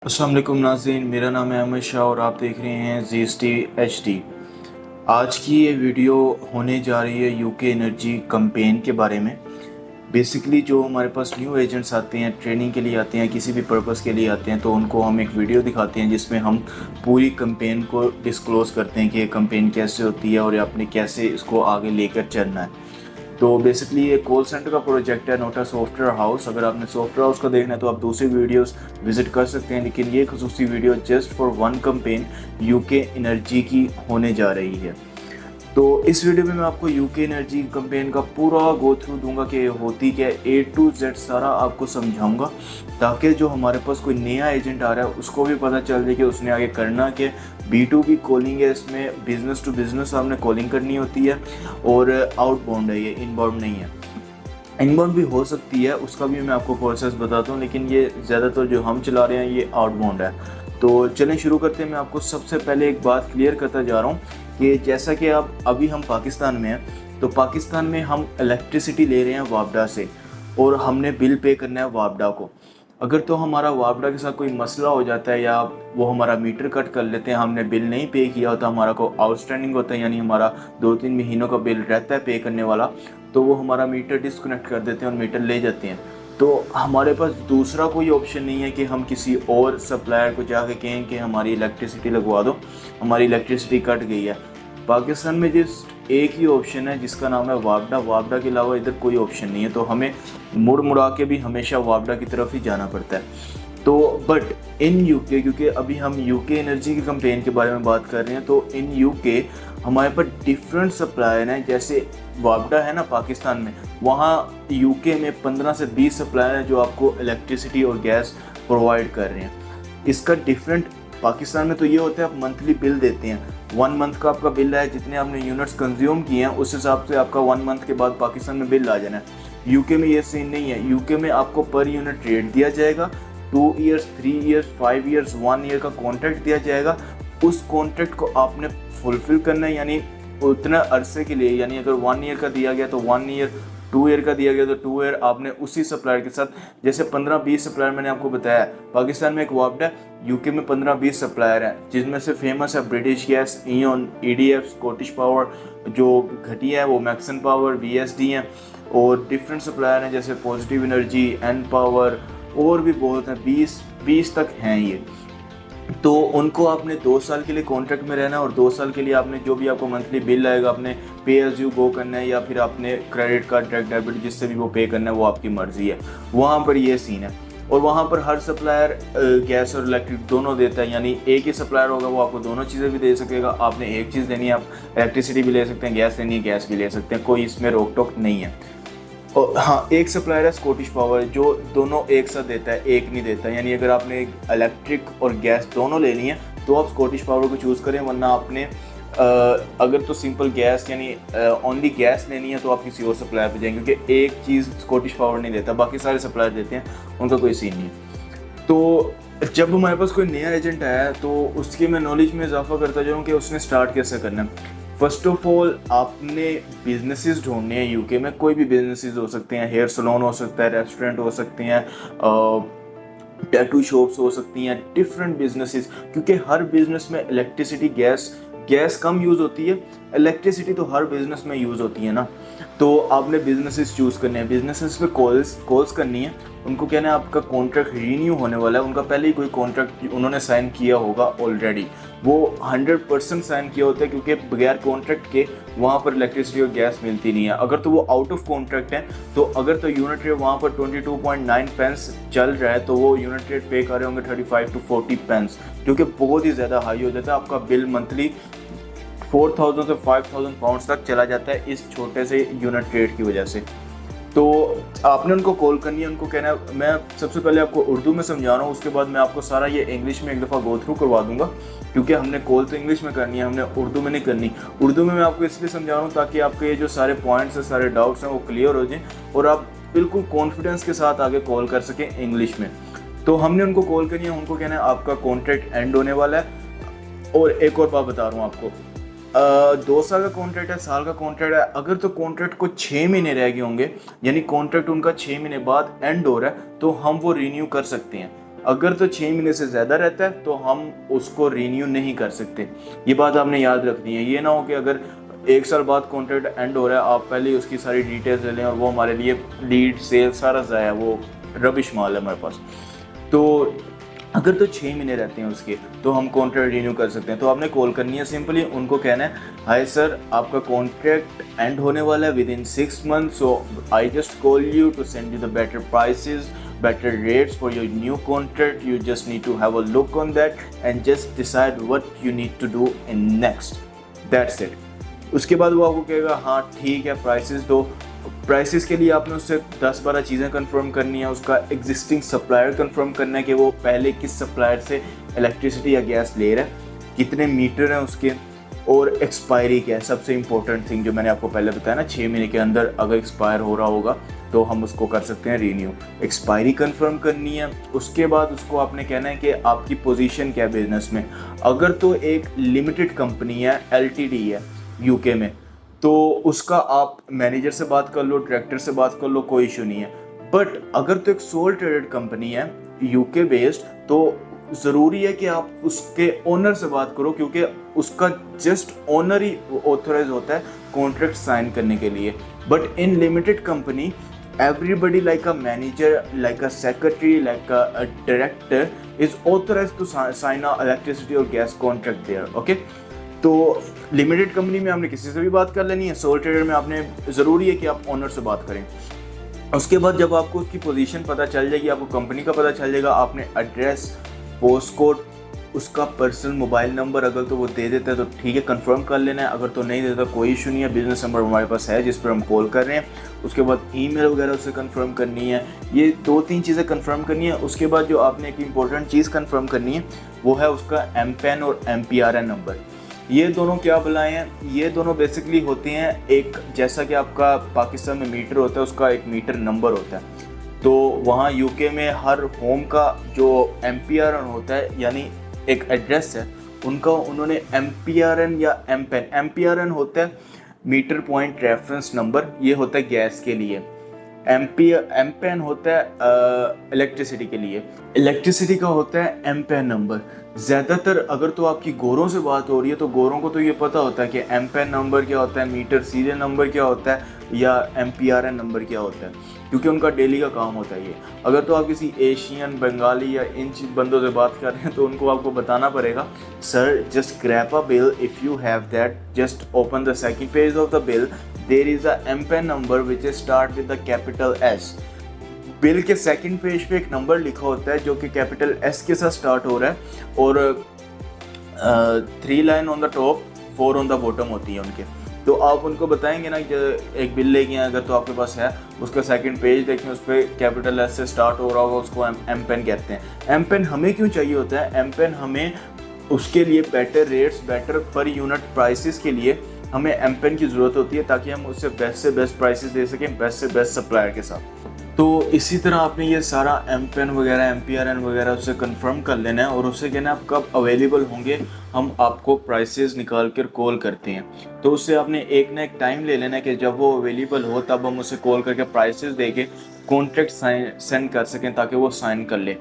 अस्सलाम वालेकुम नाज़रीन, मेरा नाम है अमित शाह और आप देख रहे हैं ZST HD। आज की ये वीडियो होने जा रही है यूके एनर्जी कैंपेन के बारे में। बेसिकली जो हमारे पास न्यू एजेंट्स आते हैं, ट्रेनिंग के लिए आते हैं, किसी भी पर्पस के लिए आते हैं, तो उनको हम एक वीडियो दिखाते हैं जिसमें हम पूरी कैंपेन को डिस्क्लोज़ करते हैं कि ये कैंपेन कैसे होती है और आपने कैसे इसको आगे लेकर चलना है। तो बेसिकली ये कॉल सेंटर का प्रोजेक्ट है, नोट अ सॉफ्टवेयर हाउस। अगर आपने सॉफ्टवेयर हाउस का देखना है तो आप दूसरी वीडियोस विजिट कर सकते हैं, लेकिन ये खसूसी video just for one campaign UK energy की होने जा रही है। तो इस वीडियो में मैं आपको यूके एनर्जी कैंपेन का पूरा गो थ्रू दूंगा कि होती क्या है, A to Z सारा आपको समझाऊंगा, ताकि जो हमारे पास कोई नया एजेंट आ रहा है उसको भी पता चल जाए कि उसने आगे करना कि B2B कॉलिंग है, इसमें बिजनेस टू बिजनेस आपने कॉलिंग करनी होती है और आउटबाउंड है, ये इनबाउंड नहीं है। इनबाउंड भी हो सकती है, उसका भी मैं आपको प्रोसेस बताता हूँ, लेकिन ये ज़्यादातर जो हम चला रहे हैं ये आउटबाउंड है। तो चलें शुरू करते हैं। मैं आपको सबसे पहले एक बात क्लियर करता जा रहा हूँ कि जैसा कि अब अभी हम पाकिस्तान में हैं, तो पाकिस्तान में हम इलेक्ट्रिसिटी ले रहे हैं वापडा से और हमने बिल पे करना है वापडा को। अगर तो हमारा वापडा के साथ कोई मसला हो जाता है या वो हमारा मीटर कट कर लेते हैं, हमने बिल नहीं पे किया होता, हमारा को आउटस्टैंडिंग होता है, यानी हमारा 2-3 महीनों का बिल रहता है पे करने वाला, तो वो हमारा मीटर डिस्कनेक्ट कर देते हैं और मीटर ले जाते हैं। तो हमारे पास दूसरा कोई ऑप्शन नहीं है कि हम किसी और सप्लायर को जाके कहें कि हमारी इलेक्ट्रिसिटी लगवा दो, हमारी इलेक्ट्रिसिटी कट गई है। पाकिस्तान में जिस एक ही ऑप्शन है जिसका नाम है वापडा। वापडा के अलावा इधर कोई ऑप्शन नहीं है, तो हमें मुड़ मुड़ा के भी हमेशा वापडा की तरफ ही जाना पड़ता है। तो बट इन यूके, क्योंकि अभी हम यूके एनर्जी की कैंपेन के बारे में बात कर रहे हैं, तो इन यूके हमारे पास डिफरेंट सप्लायर हैं। जैसे वापडा है ना पाकिस्तान में, वहाँ यूके में 15 से 20 सप्लायर हैं जो आपको इलेक्ट्रिसिटी और गैस प्रोवाइड कर रहे हैं। इसका डिफरेंट पाकिस्तान में तो ये होता है, आप मंथली बिल देते हैं, 1 मंथ का आपका बिल है, जितने आपने यूनिट्स कंज्यूम किए हैं उस हिसाब से आपका 1 मंथ के बाद पाकिस्तान में बिल आ जाना है। यूके में ये सीन नहीं है। यूके में आपको पर यूनिट रेट दिया जाएगा, 2 ईयर्स, 3 ईयर्स, 5 ईयर्स, 1 ईयर का कॉन्ट्रैक्ट दिया जाएगा। उस कॉन्ट्रैक्ट को आपने फुलफिल करना है, यानी उतना अरसे के लिए, यानी अगर 1 ईयर का दिया गया तो 1 ईयर, 2 ईयर का दिया गया तो 2 ईयर आपने उसी सप्लायर के साथ, जैसे 15-20 सप्लायर मैंने आपको बताया। पाकिस्तान में एक वापडा है, यूके में 15-20 सप्लायर हैं, जिसमें से फेमस है British gas, Eon, EDF, Scottish power, जो घटिया है वो मैक्सन पावर, VSD हैं, और डिफरेंट सप्लायर हैं जैसे पॉजिटिव एनर्जी, एन पावर, और भी बहुत हैं, 20 तक हैं ये। तो उनको आपने 2 साल के लिए कॉन्ट्रैक्ट में रहना है और 2 साल के लिए आपने जो भी आपको मंथली बिल आएगा आपने पे एज यू गो करना है, या फिर आपने क्रेडिट कार्ड, डायरेक्ट डेबिट, जिससे भी वो पे करना है वो आपकी मर्जी है। वहाँ पर ये सीन है। और वहाँ पर हर सप्लायर गैस और इलेक्ट्रिक दोनों देता है, यानी एक ही सप्लायर होगा वो आपको दोनों चीज़ें भी दे सकेगा। आपने एक चीज़ लेनी है, आप इलेक्ट्रिसिटी भी ले सकते हैं, गैस लेनी है गैस भी ले सकते हैं, कोई इसमें रोक टोक नहीं है। और हाँ, एक सप्लायर है स्कॉटिश पावर जो दोनों एक साथ देता है, एक नहीं देता। यानी अगर आपने इलेक्ट्रिक और गैस दोनों लेनी है तो आप स्कॉटिश पावर को चूज़ करें, वरना आपने अगर तो सिंपल गैस यानी ओनली गैस लेनी है तो आप किसी और सप्लायर पे जाएंगे, क्योंकि एक चीज़ स्कॉटिश पावर नहीं देता, बाकी सारे सप्लायर देते हैं, उनका कोई सीन नहीं है। तो जब हमारे पास कोई नया एजेंट आया है तो उसकी मैं नॉलेज में इजाफा करता जाऊँ कि उसने स्टार्ट कैसे करना है। फर्स्ट ऑफ ऑल आपने बिजनेसेस ढूंढने हैं यूके में। कोई भी बिजनेसेस हो सकते हैं, हेयर सलोन हो सकता है, रेस्टोरेंट हो सकते हैं, टैटू शॉप्स हो सकती हैं, डिफरेंट बिजनेसेस, क्योंकि हर बिजनेस में इलेक्ट्रिसिटी, गैस कम यूज़ होती है, इलेक्ट्रिसिटी तो हर बिजनेस में यूज़ होती है ना। तो आपने बिजनेसेस चूज़ करने हैं, बिजनेसेस पे कॉल्स करनी है, उनको कहना है आपका कॉन्ट्रैक्ट रीन्यू होने वाला है। उनका पहले ही कोई कॉन्ट्रैक्ट उन्होंने साइन किया होगा ऑलरेडी, वो 100% साइन किया होता है, क्योंकि बगैर कॉन्ट्रैक्ट के वहाँ पर इलेक्ट्रिसिटी और गैस मिलती नहीं है। अगर तो वो आउट ऑफ कॉन्ट्रैक्ट है, तो अगर तो यूनिट रेट वहाँ पर 22.9 पेंस चल रहा है तो वो यूनिट रेट पे कर रहे होंगे 35 to 40 पेंस, जो कि बहुत ही ज़्यादा हाई हो जाता है। आपका बिल मंथली 4,000 से 5,000 पाउंड्स तक चला जाता है इस छोटे से यूनिट रेट की वजह से। तो आपने उनको कॉल करनी है, उनको कहना है, मैं सबसे पहले आपको उर्दू में समझा रहा हूँ, उसके बाद मैं आपको सारा ये इंग्लिश में एक दफ़ा गो थ्रू करवा दूंगा, क्योंकि हमने कॉल तो इंग्लिश में करनी है, हमने उर्दू में नहीं करनी। उर्दू में मैं आपको इसलिए समझा रहा हूँ ताकि आपके ये जो सारे पॉइंट्स हैं, सारे डाउट्स हैं वो क्लियर हो जाएँ और आप बिल्कुल कॉन्फिडेंस के साथ आगे कॉल कर सकें इंग्लिश में। तो हमने उनको कॉल करनी है, उनको कहना है आपका कॉन्ट्रैक्ट एंड होने वाला है। और एक और बात बता रहा हूँ आपको, 2 साल का कॉन्ट्रैक्ट है, साल का कॉन्ट्रैक्ट है, अगर तो कॉन्ट्रैक्ट को 6 महीने रह गए होंगे, यानी कॉन्ट्रैक्ट उनका 6 महीने बाद एंड हो रहा है, तो हम वो रिन्यू कर सकते हैं। अगर तो 6 महीने से ज़्यादा रहता है तो हम उसको रीन्यू नहीं कर सकते। ये बात आपने याद रखनी है। ये ना हो कि अगर 1 साल बाद कॉन्ट्रैक्ट एंड हो रहा है, आप पहले ही उसकी सारी डिटेल्स ले लें और वो हमारे लिए लीड सेल सारा ज़ाया, वो रबिश माल है हमारे पास। तो अगर तो 6 महीने रहते हैं उसके, तो हम कॉन्ट्रैक्ट रिन्यू कर सकते हैं। तो आपने कॉल करनी है, सिंपली उनको कहना है, हाय सर, आपका कॉन्ट्रैक्ट एंड होने वाला है within 6 month, so I just call you to send you the better prices, better rates for your new contract. You just need to have a look on that and just decide what you need to do in next. That's it. उसके बाद वो आपको कहेगा हाँ ठीक है, prices दो। Prices के लिए आपने उससे 10-12 चीज़ें कंफर्म करनी है। उसका एग्जिस्टिंग सप्लायर कंफर्म करना है कि वो पहले किस सप्लायर से इलेक्ट्रिसिटी या गैस ले रहा है, कितने मीटर हैं उसके, और एक्सपायरी क्या है। सबसे इम्पोर्टेंट थिंग जो मैंने आपको पहले बताया ना, 6 महीने के अंदर अगर एक्सपायर हो रहा होगा तो हम उसको कर सकते हैं रीन्यू। एक्सपायरी कंफर्म करनी है। उसके बाद उसको आपने कहना है कि आपकी पोजीशन क्या है बिजनेस में। अगर तो एक लिमिटेड कंपनी है, एलटीडी है यूके में, तो उसका आप मैनेजर से बात कर लो, डायरेक्टर से बात कर लो, कोई इशू नहीं है। बट अगर तो एक सोल ट्रेडेड कंपनी है यूके बेस्ड, तो ज़रूरी है कि आप उसके ओनर से बात करो, क्योंकि उसका जस्ट ओनर ही ऑथराइज होता है कॉन्ट्रैक्ट साइन करने के लिए। But in limited company everybody like a manager, like a secretary, like a director is authorized to sign a electricity or gas contract there. Okay, तो लिमिटेड कंपनी में आपने किसी से भी बात कर लेनी है। सोल ट्रेडर में आपने ज़रूरी है कि आप ओनर से बात करें। उसके बाद जब आपको उसकी पोजीशन पता चल जाएगी, आपको कंपनी का पता चल जाएगा, आपने एड्रेस, पोस्ट कोड, उसका पर्सनल मोबाइल नंबर अगर तो वो दे देता है तो ठीक है, कंफर्म कर लेना है। अगर तो नहीं देता कोई इशू नहीं है, बिजनेस नंबर हमारे पास है जिस पर हम कॉल कर रहे हैं। उसके बाद ईमेल वगैरह उससे कंफर्म करनी है। ये 2-3 चीज़ें कंफर्म करनी है। उसके बाद जो आपने एक इम्पॉर्टेंट चीज़ कंफर्म करनी है वो है उसका MPN और MPRN नंबर। ये दोनों क्या बुलाएं हैं? ये दोनों बेसिकली होते हैं एक, जैसा कि आपका पाकिस्तान में मीटर होता है, उसका एक मीटर नंबर होता है। तो वहाँ यूके में हर होम का जो MPRN होता है, यानी एक एड्रेस है उनका, उन्होंने MPRN या MPRN होता है मीटर पॉइंट रेफरेंस नंबर, ये होता है गैस के लिए। MPN होता है इलेक्ट्रिसिटी के लिए। इलेक्ट्रिसिटी का होता है MPN नंबर। ज़्यादातर अगर तो आपकी गोरों से बात हो रही है तो गोरों को तो ये पता होता है कि MPN नंबर क्या होता है, मीटर सीरियल नंबर क्या होता है, या MPRN नंबर क्या होता है, क्योंकि उनका डेली का काम होता है ये। अगर तो आप किसी एशियन, बंगाली या इन बंदों से बात कर रहे हैं तो उनको आपको बताना पड़ेगा, sir just grab a bill, if you have that just open the second page of the bill, there is a MPN number which is start with the capital S। Bill के सेकंड पेज पे एक number लिखा होता है जो कि capital S के साथ स्टार्ट हो रहा है, और 3 line on the top, 4 on the bottom होती है उनके। तो आप उनको बताएंगे ना कि एक बिल लेके आए, अगर तो आपके पास है, उसका सेकंड पेज देखें, उस पर कैपिटल S से स्टार्ट हो रहा होगा, उसको MPN कहते हैं। MPN हमें क्यों चाहिए होता है? MPN हमें उसके लिए better rates, better per unit prices के लिए हमें MPN की ज़रूरत होती है, ताकि हम उससे बेस्ट से बेस्ट प्राइसेस दे सकें, बेस्ट से बेस्ट सप्लायर के साथ। तो इसी तरह आपने ये सारा MPN वगैरह, MPRN वगैरह उससे कंफर्म कर लेना है, और उससे कहना है आप कब अवेलेबल होंगे, हम आपको प्राइसेस निकाल कर कॉल करते हैं। तो उससे आपने एक ना एक टाइम ले लेना है कि जब वो अवेलेबल हो तब हम उसे कॉल करके प्राइसेस दे के कॉन्ट्रैक्ट सेंड कर सकें, ताकि वो साइन कर ले।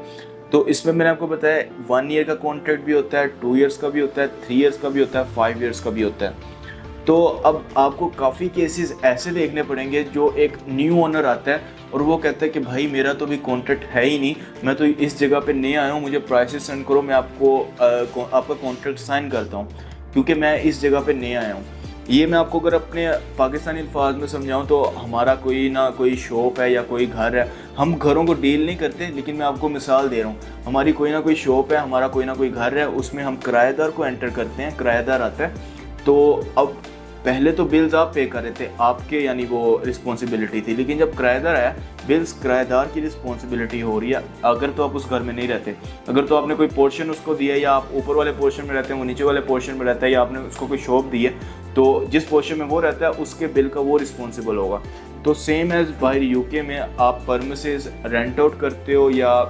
तो इसमें मैंने आपको बताया 1 ईयर का कॉन्ट्रैक्ट भी होता है, 2 ईयर्स का भी होता है, 3 ईयर्स का भी होता है, 5 ईयर्स का भी होता है। तो अब आपको काफ़ी केसेस ऐसे देखने पड़ेंगे जो एक न्यू ओनर आता है और वो कहता है कि भाई मेरा तो भी कॉन्ट्रैक्ट है ही नहीं, मैं तो इस जगह पे नया आया हूँ, मुझे प्राइसेस सेंड करो, मैं आपका कॉन्ट्रैक्ट साइन करता हूँ, क्योंकि मैं इस जगह पे नया आया हूँ। ये मैं आपको अगर अपने पाकिस्तानी अल्फाज में समझाऊँ तो हमारा कोई ना कोई शॉप है या कोई घर है, हम घरों को डील नहीं करते, लेकिन मैं आपको मिसाल दे रहा हूँ। हमारी कोई ना कोई शॉप है, हमारा कोई ना कोई घर है, उसमें हम किराएदार को एंटर करते हैं, किराएदार आता है। तो अब पहले तो बिल्स आप पे कर रहे थे, आपके यानी वो रिस्पॉन्सिबिलिटी थी, लेकिन जब किराएदार आया, बिल्स किराएदार की रिस्पॉन्सिबिलिटी हो रही है। अगर तो आप उस घर में नहीं रहते, अगर तो आपने कोई पोर्शन उसको दिया, या आप ऊपर वाले पोर्शन में रहते हैं, वो नीचे वाले पोर्शन में रहता है, या आपने उसको कोई शॉप दी है, तो जिस पोर्शन में वो रहता है उसके बिल का वो रिस्पॉन्सिबल होगा। तो सेम एज बाहर यूके में आप परमिसेस रेंट आउट करते हो या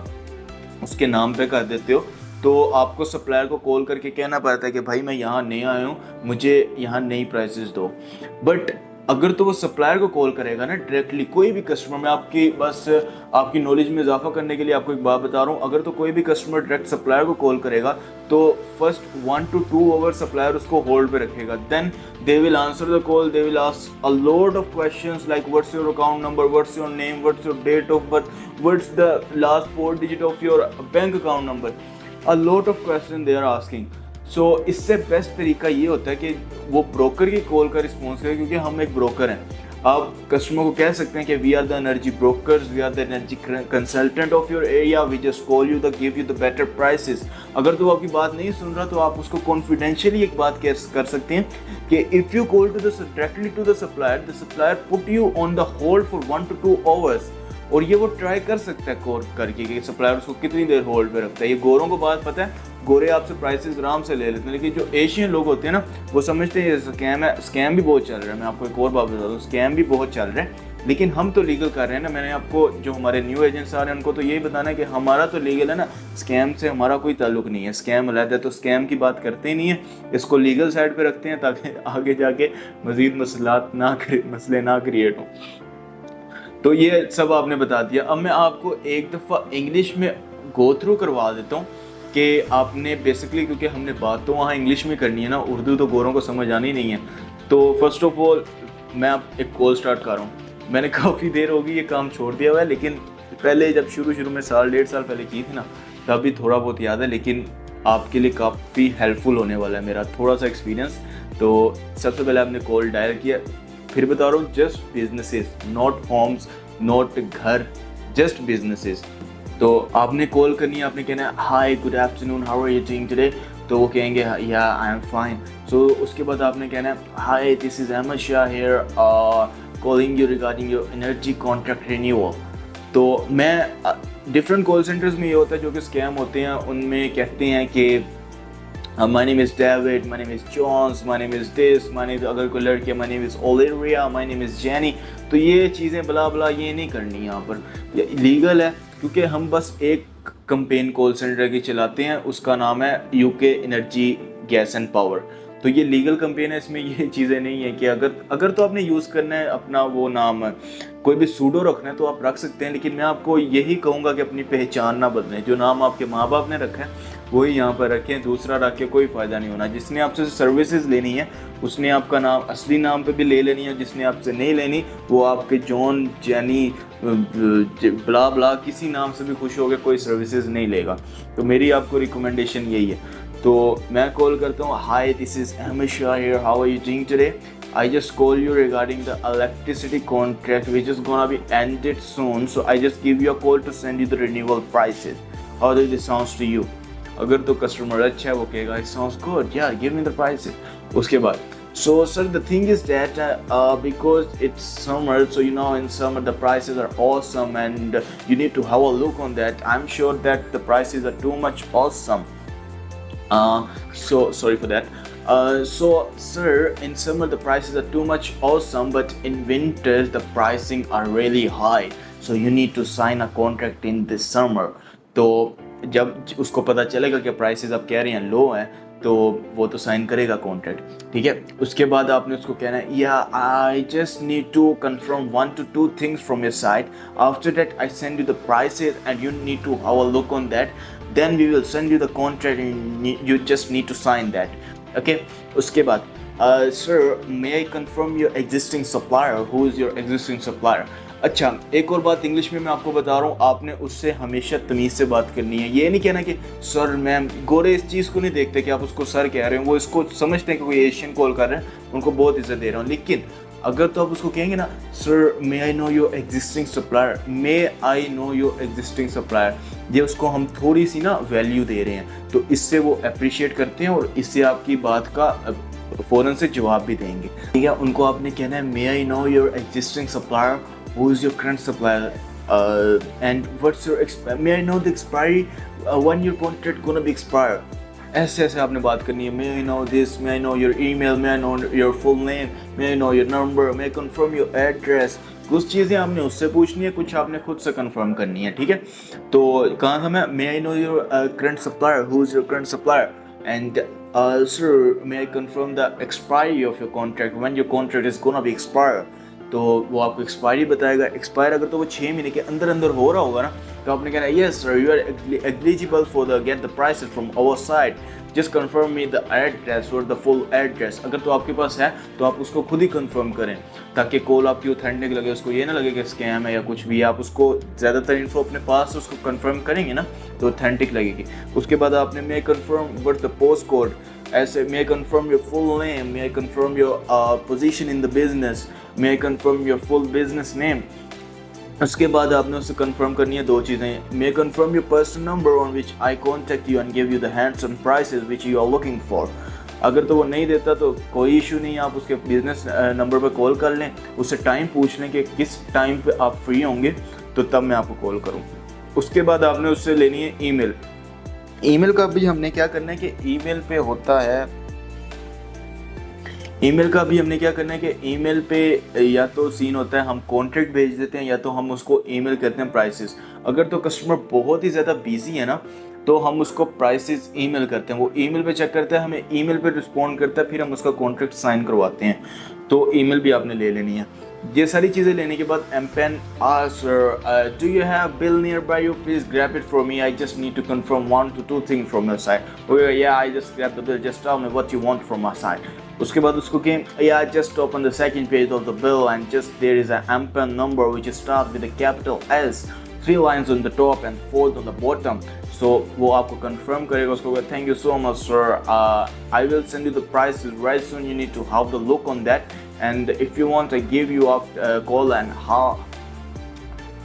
उसके नाम पे कर देते हो, तो आपको सप्लायर को कॉल करके कहना पड़ता है कि भाई मैं यहाँ नया आया हूँ, मुझे यहाँ नई प्राइसेस दो। बट अगर तो वो सप्लायर को कॉल करेगा ना डायरेक्टली, कोई भी कस्टमर, मैं आपकी बस आपकी नॉलेज में इजाफा करने के लिए आपको एक बात बता रहा हूँ, अगर तो कोई भी कस्टमर डायरेक्ट सप्लायर को कॉल करेगा तो फर्स्ट 1 to 2 आवर सप्लायर उसको होल्ड पे रखेगा, then they will answer the call, they will ask a lot of questions like what's your account number, what's your name, what's your date of birth, what's the last 4 digit of your bank account number, a lot of question they are asking. So इससे best तरीका ये होता है कि वो broker की call का response करें, क्योंकि हम एक ब्रोकर हैं। आप कस्टमर को कह सकते हैं कि we are the energy brokers, we are the energy consultant of your area, we just call you the give you the better prices. अगर तो आपकी बात नहीं सुन रहा तो आप उसको कॉन्फिडेंशियली एक बात कर सकते हैं कि if you call to the directly to the supplier put you on the hold for 1 to 2 hours. और ये वो ट्राई कर सकता है कॉल करके कि सप्लायर उसको कितनी देर होल्ड पे रखता है। ये गोरों को बात पता है, गोरे आपसे प्राइसेस आराम से ले लेते हैं, लेकिन जो एशियन लोग होते हैं ना वो समझते हैं ये स्कैम है। स्कैम भी बहुत चल रहा है, मैं आपको एक और बात बता दूँ, स्कैम भी बहुत चल रहा है, लेकिन हम तो लीगल कर रहे हैं ना। मैंने आपको जो हमारे न्यू एजेंट्स आ रहे हैं उनको तो यही बताना है कि हमारा तो लीगल है ना, स्कैम से हमारा कोई ताल्लुक नहीं है। स्कैम अलग है, तो स्कैम की बात करते ही नहीं है, इसको लीगल साइड पे रखते हैं ताकि आगे जाके मज़ीद मसले ना क्रिएट हों। तो ये सब आपने बता दिया। अब मैं आपको एक दफ़ा इंग्लिश में गो थ्रू करवा देता हूँ कि आपने बेसिकली, क्योंकि हमने बात तो वहाँ इंग्लिश में करनी है ना, उर्दू तो गोरों को समझ आनी नहीं है। तो फर्स्ट ऑफ ऑल मैं आप एक कॉल स्टार्ट कर रहा हूँ। मैंने काफ़ी देर होगी ये काम छोड़ दिया हुआ है, लेकिन पहले जब शुरू में 1.5 साल पहले की थी ना, तभी थोड़ा बहुत याद है, लेकिन आपके लिए काफ़ी हेल्पफुल होने वाला है मेरा थोड़ा सा एक्सपीरियंस। तो सबसे पहले आपने कॉल डायल किया, फिर बता रहा हूँ, just businesses, not homes, not घर, जस्ट बिजनेसेस। तो आपने कॉल करनी है, आपने कहना है hi good afternoon, how are you doing today, तो वो कहेंगे या आई एम फाइन। सो उसके बाद आपने कहना है hi this is Ahmed Shah here calling you regarding your energy contract renewal. तो मैं डिफरेंट कॉल सेंटर्स में ये होता है जो कि स्कैम होते हैं, उनमें कहते हैं कि my name is David, my name is Jones, my name is this, my name, अगर कोई लड़की है my name is Olivia, my name is Jenny। तो ये चीज़ें बला बला ये नहीं करनी यहाँ पर, ये लीगल है, क्योंकि हम बस एक कंपेन कॉल सेंटर की चलाते हैं, उसका नाम है UK energy gas and power. तो ये लीगल कंपेन है, इसमें ये चीज़ें नहीं है कि अगर तो आपने यूज़ करना है अपना वो नाम, कोई भी सूडो रखना है तो आप रख सकते हैं, लेकिन मैं आपको यही कहूँगा कि अपनी पहचान ना बदलें। जो नाम आपके माँ बाप ने रखा है वही यहाँ पर रखें, दूसरा रख के कोई फ़ायदा नहीं होना। जिसने आपसे सर्विसेज लेनी है उसने आपका नाम असली नाम पे भी ले लेनी है, जिसने आपसे नहीं लेनी वो आपके जॉन, जेनी, ब्ला ब्ला किसी नाम से भी खुश हो गए, कोई सर्विसेज नहीं लेगा। तो मेरी आपको रिकमेंडेशन यही है। तो मैं कॉल करता हूँ, hi this is Ahmed Shah here, how are you doing today, I just call you regarding the electricity contract which is gonna be ended soon, so I just give you a call to send you the renewal prices. How does it sounds to you? अगर तो customer अच्छा है वो कहेगा it sounds good, yeah, give me the prices. उसके बाद so sir the thing is that because it's summer, so you know in summer the prices are awesome and you need to have a look on that. I'm sure that the prices are too much awesome. So sorry for that. So sir, in summer the prices are too much awesome, but in winter the pricing are really high, so you need to sign a contract in this summer. तो जब उसको पता चलेगा कि prices आप कह रहे हैं लो हैं तो वो तो साइन करेगा कॉन्ट्रैक्ट, ठीक है। उसके बाद आपने उसको कहना है या I just need to confirm 1 to 2 things from your side, after that I send you the prices and you need to have a look on that, then we will send you the contract and you just need to sign that, okay. उसके बाद sir may I confirm your existing supplier, who is your existing supplier. अच्छा, एक और बात English में मैं आपको बता रहा हूँ, आपने उससे हमेशा तमीज़ से बात करनी है। ये नहीं कहना कि सर मैम, गोरे इस चीज़ को नहीं देखते कि आप उसको सर कह रहे हो, वो इसको समझते हैं कि कोई एशियन कॉल कर रहे हैं, उनको बहुत इज्जत दे रहा हूँ। लेकिन अगर तो आप उसको कहेंगे ना sir may I know your existing supplier, may I know your existing supplier, ये उसको हम थोड़ी सी ना वैल्यू दे रहे हैं, तो इससे वो अप्रिशिएट करते हैं और इससे आपकी बात का फ़ौरन से जवाब भी देंगे, ठीक है। उनको आपने कहना है may I know your existing supplier, who is your current supplier, and what's your may I know the expiry, when your contract gonna be expired. ऐसे ऐसे आपने बात करनी है। May I know this, may I know your email, may I know your full name, may I know your number, may I confirm your address। कुछ चीज़ें आपने उससे पूछनी है, कुछ आपने खुद से कंफर्म करनी है, ठीक है। तो कहाँ था मैं, may I know your current supplier, who is your current supplier, And sir, may I confirm the expiry of your contract, when your contract is gonna be expire? तो वो आपको एक्सपायरी बताएगा। एक्सपायर अगर तो वो 6 महीने के अंदर अंदर हो रहा होगा ना, तो आपने कहना yes sir you are eligible for the get the prices from our side, just confirm me the address और द फुल एड्रेस। अगर तो आपके पास है तो आप उसको खुद ही कंफर्म करें, ताकि कॉल आपकी ऑथेंटिक लगे, उसको ये ना लगे कि स्कैम है या कुछ भी। आप उसको ज़्यादातर इन्फो अपने पास उसको कंफर्म करेंगे ना तो ऑथेंटिक लगेगी। उसके बाद आपने may confirm what the post code, ऐसे may I confirm your full name, may I confirm your position in the business, may I confirm your full business name। उसके बाद आपने उससे कंफर्म करनी है 2 चीज़ें, may I confirm your personal number on which I contact you and give you the hands-on prices which you are looking for। अगर तो वो नहीं देता तो कोई इशू नहीं है, आप उसके बिजनेस नंबर पर कॉल कर लें, उससे टाइम पूछ लें कि किस टाइम पे आप फ्री होंगे, तो तब मैं आपको कॉल करूँ। उसके बाद आपने उससे लेनी है ईमेल। ईमेल का भी हमने क्या करना है कि ईमेल पे होता है, ईमेल का भी हमने क्या करना है कि ईमेल पे या तो सीन होता है हम कॉन्ट्रैक्ट भेज देते हैं या तो हम उसको ईमेल करते हैं प्राइसेस। अगर तो कस्टमर बहुत ही ज़्यादा बिजी है ना तो हम उसको प्राइसेस ईमेल करते हैं, वो ईमेल पे चेक करता है, हमें ईमेल पे रिस्पॉन्ड करता है, फिर हम उसका कॉन्ट्रैक्ट साइन करवाते हैं। तो ईमेल भी आपने ले लेनी है। ये सारी चीज़ें लेने के बाद MPAN sir do you have bill near by you, please grab it for me, I just need to confirm 1 to 2 thing from your side. या I just grab the bill, just tell me what you want from my side. उसके बाद उसको कहें या just open the second page of the bill and just there is a MPAN number which start with a capital S, 3 lines on the top and 4 on the bottom। So वो आपको confirm करेगा, उसको thank you so much sir, I will send you the prices right soon, you need to have the look on that and if you want I give you a call and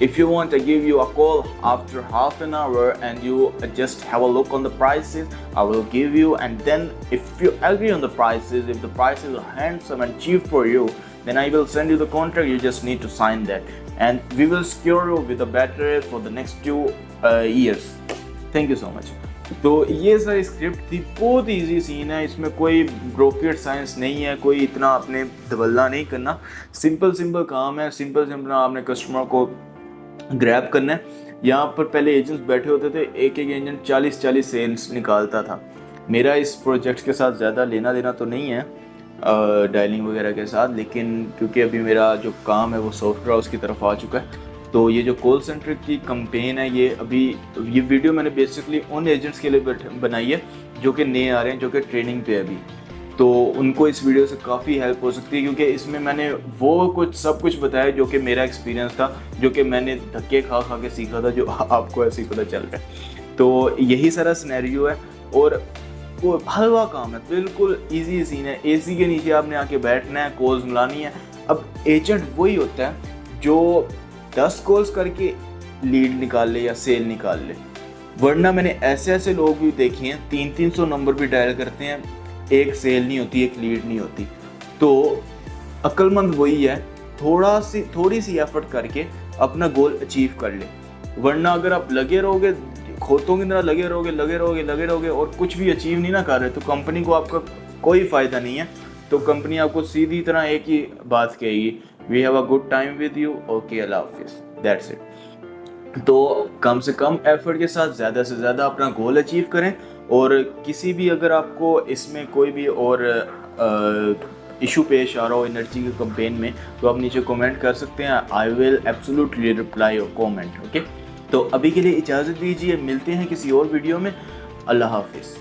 if you want I give you a call after half an hour and you just have a look on the prices, I will give you, and then if you agree on the prices, if the prices are handsome and cheap for you, then I will send you the contract, you just need to sign that and we will secure you with a better rate for the next 2 years। Thank you so much। तो ये सारी script थी, बहुत easy scene है, इसमें कोई rocket science नहीं है, कोई इतना आपने दबल्ला नहीं करना, सिंपल काम है। सिंपल आपने कस्टमर को ग्रैब करना है। यहाँ पर पहले एजेंट्स बैठे होते थे, एक एजेंट 40 सेल्स निकालता था। मेरा इस प्रोजेक्ट के साथ ज़्यादा लेना देना तो नहीं है डायलिंग वगैरह के साथ, लेकिन क्योंकि अभी मेरा जो काम है वो सॉफ्टवेयर हाउस की तरफ आ चुका है, तो ये जो कॉल सेंटर की कंपेन है ये वीडियो मैंने बेसिकली उन एजेंट्स के लिए बनाई है जो कि नए आ रहे हैं, जो कि ट्रेनिंग पे अभी, तो उनको इस वीडियो से काफ़ी हेल्प हो सकती है, क्योंकि इसमें मैंने वो सब कुछ बताया जो कि मेरा एक्सपीरियंस था, जो कि मैंने धक्के खा के सीखा था, जो आपको ऐसे ही पता चल रहा है। तो यही सारा सिनेरियो है और वो हलवा काम है, बिल्कुल ईजी सीन है। AC के नीचे आपने आके बैठना है, कॉल्स मिलानी है। अब एजेंट वही होता है जो 10 कॉल्स करके लीड निकाल ले या सेल निकाल ले, वरना मैंने ऐसे लोग भी देखे हैं 300 नंबर भी डायल करते हैं, एक सेल नहीं होती, एक लीड नहीं होती। तो अक्लमंद वही है, थोड़ी सी एफर्ट करके अपना गोल अचीव कर ले, वरना अगर आप लगे रहोगे, खोतों की तरह लगे रहोगे और कुछ भी अचीव नहीं ना कर रहे, तो कंपनी को आपका कोई फ़ायदा नहीं है। तो कंपनी आपको सीधी तरह एक ही बात कहेगी, we have a good time with you, okay अल्लाह हाफिज़, दैट्स इट। तो कम से कम एफर्ट के साथ ज़्यादा से ज़्यादा अपना गोल अचीव करें। और किसी भी अगर आपको इसमें कोई भी और इशू पेश आ रहा हो एनर्जी के कंपेन में, तो आप नीचे कमेंट कर सकते हैं, I will absolutely reply your comment. Okay, तो अभी के लिए इजाज़त दीजिए, मिलते हैं किसी और वीडियो में। अल्लाह हाफिज़।